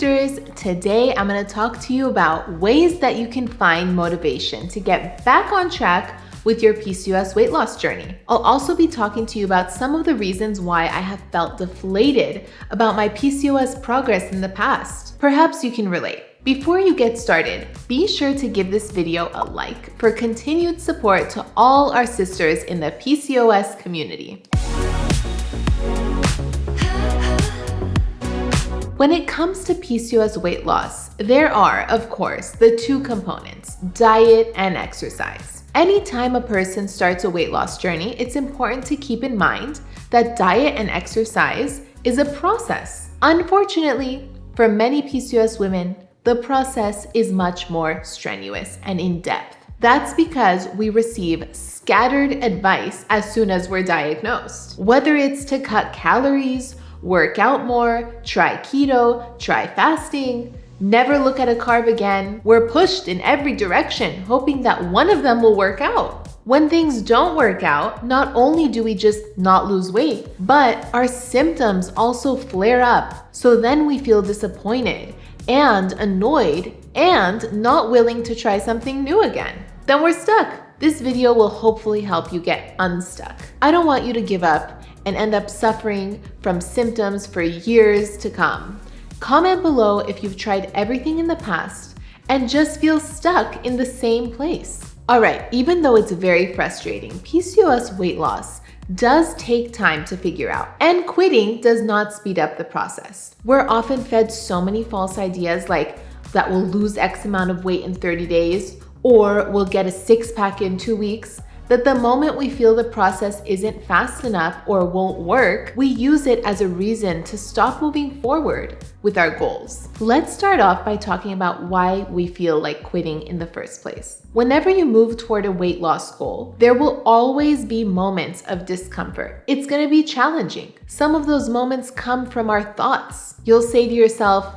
sisters, today I'm going to talk to you about ways that you can find motivation to get back on track with your PCOS weight loss journey. I'll also be talking to you about some of the reasons why I have felt deflated about my PCOS progress in the past. Perhaps you can relate. Before you get started, be sure to give this video a like for continued support to all our sisters in the PCOS community. When it comes to PCOS weight loss, there are, of course, the two components, diet and exercise. Anytime a person starts a weight loss journey, it's important to keep in mind that diet and exercise is a process. Unfortunately, for many PCOS women, the process is much more strenuous and in-depth. That's because we receive scattered advice as soon as we're diagnosed. Whether it's to cut calories, work out more, try keto, try fasting, never look at a carb again. We're pushed in every direction, hoping that one of them will work out. When things don't work out, not only do we just not lose weight, but our symptoms also flare up. So then we feel disappointed and annoyed and not willing to try something new again. Then we're stuck. This video will hopefully help you get unstuck. I don't want you to give up and end up suffering from symptoms for years to come. Comment below if you've tried everything in the past and just feel stuck in the same place. All right, even though it's very frustrating, PCOS weight loss does take time to figure out, and quitting does not speed up the process. We're often fed so many false ideas like that we'll lose X amount of weight in 30 days or we'll get a six-pack in 2 weeks, that the moment we feel the process isn't fast enough or won't work, we use it as a reason to stop moving forward with our goals. Let's start off by talking about why we feel like quitting in the first place. Whenever you move toward a weight loss goal, there will always be moments of discomfort. It's going to be challenging. Some of those moments come from our thoughts. You'll say to yourself,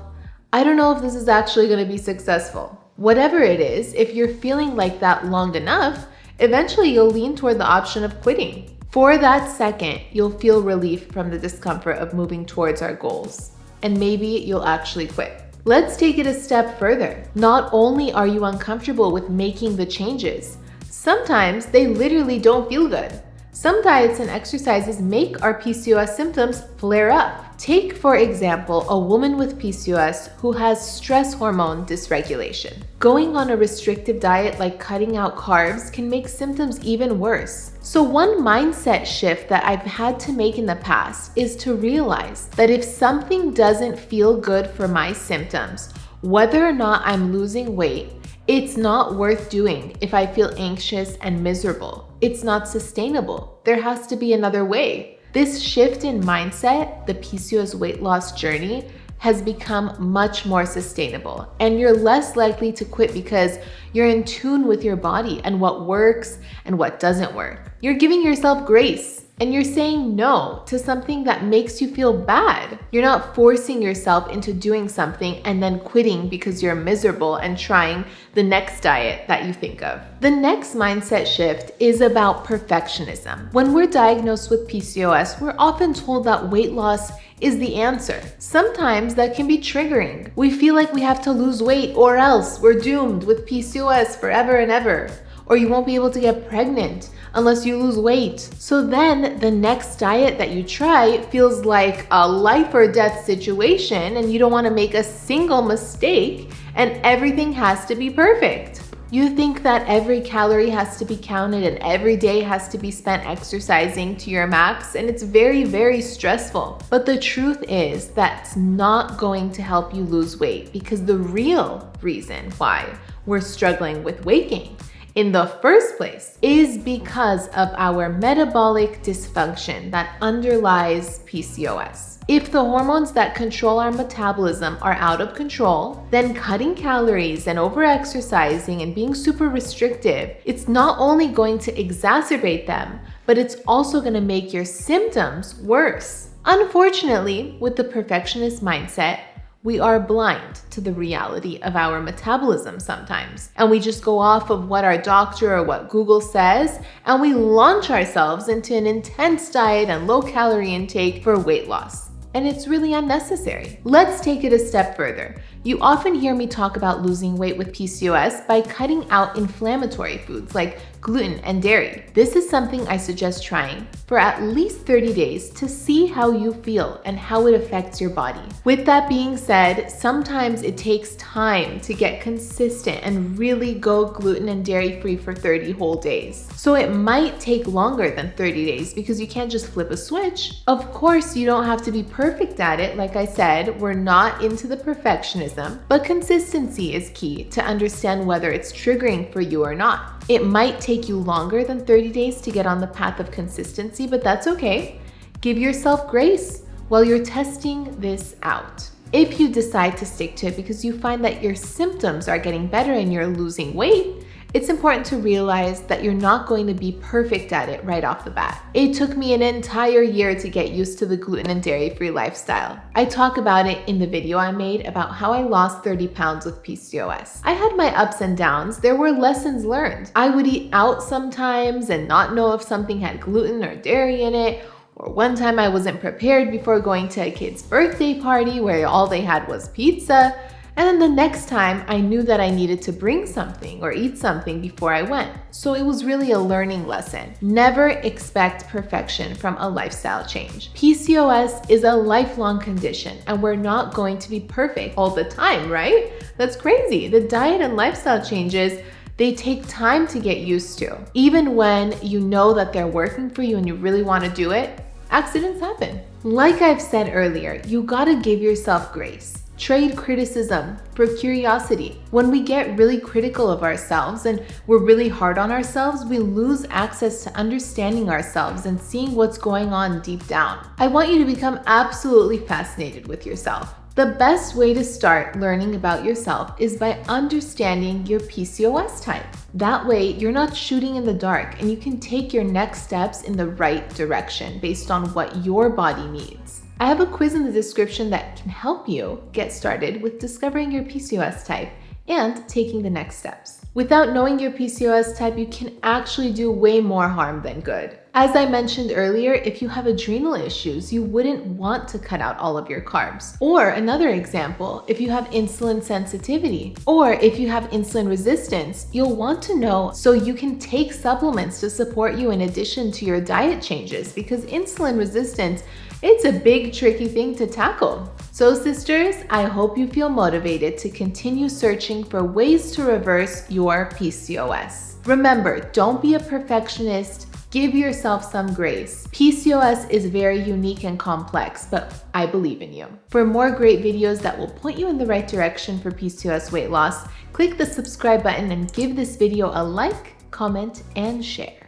I don't know if this is actually going to be successful. Whatever it is, if you're feeling like that long enough, eventually you'll lean toward the option of quitting. For that second, you'll feel relief from the discomfort of moving towards our goals, and maybe you'll actually quit. Let's take it a step further. Not only are you uncomfortable with making the changes, sometimes they literally don't feel good. Some diets and exercises make our PCOS symptoms flare up. Take, for example, a woman with PCOS who has stress hormone dysregulation. Going on a restrictive diet like cutting out carbs can make symptoms even worse. So one mindset shift that I've had to make in the past is to realize that if something doesn't feel good for my symptoms, whether or not I'm losing weight, it's not worth doing if I feel anxious and miserable. It's not sustainable. There has to be another way. This shift in mindset, the PCOS weight loss journey, has become much more sustainable, and you're less likely to quit because you're in tune with your body and what works and what doesn't work. You're giving yourself grace, and you're saying no to something that makes you feel bad. You're not forcing yourself into doing something and then quitting because you're miserable and trying the next diet that you think of. The next mindset shift is about perfectionism. When we're diagnosed with PCOS, we're often told that weight loss is the answer. Sometimes that can be triggering. We feel like we have to lose weight or else we're doomed with PCOS forever and ever. Or you won't be able to get pregnant unless you lose weight. So then the next diet that you try feels like a life or death situation, and you don't want to make a single mistake, and everything has to be perfect. You think that every calorie has to be counted and every day has to be spent exercising to your max, and it's very, very stressful. But the truth is that's not going to help you lose weight, because the real reason why we're struggling with weight gain in the first place is because of our metabolic dysfunction that underlies PCOS. If the hormones that control our metabolism are out of control, then cutting calories and over-exercising and being super restrictive, it's not only going to exacerbate them, but it's also going to make your symptoms worse. Unfortunately, with the perfectionist mindset, we are blind to the reality of our metabolism sometimes. And we just go off of what our doctor or what Google says, and we launch ourselves into an intense diet and low calorie intake for weight loss. and it's really unnecessary. Let's take it a step further. You often hear me talk about losing weight with PCOS by cutting out inflammatory foods like gluten and dairy. This is something I suggest trying for at least 30 days to see how you feel and how it affects your body. With that being said, sometimes it takes time to get consistent and really go gluten and dairy free for 30 whole days. So it might take longer than 30 days because you can't just flip a switch. Of course, you don't have to be perfect at it. Like I said, we're not into the perfectionism, but consistency is key to understand whether it's triggering for you or not. It might take you longer than 30 days to get on the path of consistency, but that's okay. Give yourself grace while you're testing this out. If you decide to stick to it because you find that your symptoms are getting better and you're losing weight, it's important to realize that you're not going to be perfect at it right off the bat. It took me an entire year to get used to the gluten and dairy-free lifestyle. I talk about it in the video I made about how I lost 30 pounds with PCOS. I had my ups and downs. There were lessons learned. I would eat out sometimes and not know if something had gluten or dairy in it. Or one time I wasn't prepared before going to a kid's birthday party where all they had was pizza. And then the next time I knew that I needed to bring something or eat something before I went. So it was really a learning lesson. Never expect perfection from a lifestyle change. PCOS is a lifelong condition and we're not going to be perfect all the time, right? That's crazy. The diet and lifestyle changes, they take time to get used to. Even when you know that they're working for you and you really want to do it, accidents happen. Like I've said earlier, you gotta give yourself grace. Trade criticism for curiosity. When we get really critical of ourselves and we're really hard on ourselves, we lose access to understanding ourselves and seeing what's going on deep down. I want you to become absolutely fascinated with yourself. The best way to start learning about yourself is by understanding your PCOS type. That way, you're not shooting in the dark and you can take your next steps in the right direction based on what your body needs. I have a quiz in the description that can help you get started with discovering your PCOS type and taking the next steps. Without knowing your PCOS type, you can actually do way more harm than good. As I mentioned earlier, if you have adrenal issues, you wouldn't want to cut out all of your carbs. Or another example, if you have insulin sensitivity, or if you have insulin resistance, you'll want to know so you can take supplements to support you in addition to your diet changes, because insulin resistance, it's a big tricky thing to tackle. So sisters, I hope you feel motivated to continue searching for ways to reverse your PCOS. Remember, don't be a perfectionist. Give yourself some grace. PCOS is very unique and complex, but I believe in you. For more great videos that will point you in the right direction for PCOS weight loss, click the subscribe button and give this video a like, comment, and share.